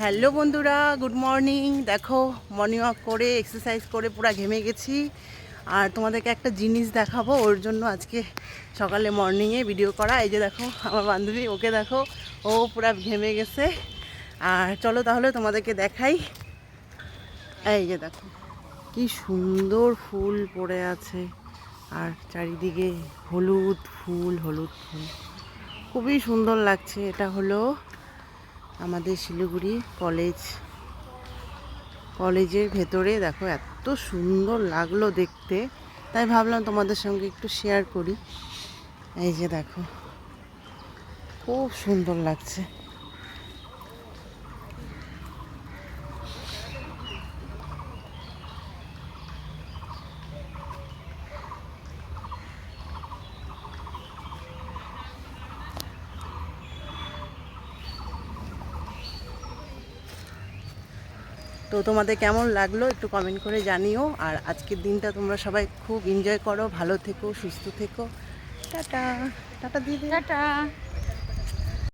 Hello বন্ধুরা, good morning. দেখো, morning walk করে এক্সারসাইজ করে পুরো ঘেমে গেছি। আর তোমাদেরকে একটা জিনিস দেখাবো, ওর জন্য আজকে সকালে মর্নিংয়ে ভিডিও করা। এই যে দেখো আমার বান্ধবী, ওকে দেখো, ও পুরো ঘেমে গেছে। আর চলো তাহলে তোমাদেরকে দেখাই। এই যে দেখো কি সুন্দর ফুল পড়ে আছে, আর চারিদিকে হলুদ ফুল হলুদ ফুল, খুবই সুন্দর লাগছে। এটা হলো আমাদের শিলিগুড়ি কলেজের ভেতরে। দেখো এত সুন্দর লাগলো দেখতে, তাই ভাবলাম তোমাদের সঙ্গে একটু শেয়ার করি। এই যে দেখো খুব সুন্দর লাগছে। তো তোমাদের কেমন লাগলো একটু কমেন্ট করে জানিও। আর আজকের দিনটা তোমরা সবাই খুব এনজয় করো, ভালো থেকো, সুস্থ থেকো। টাটা টাটা দিদি, টাটা।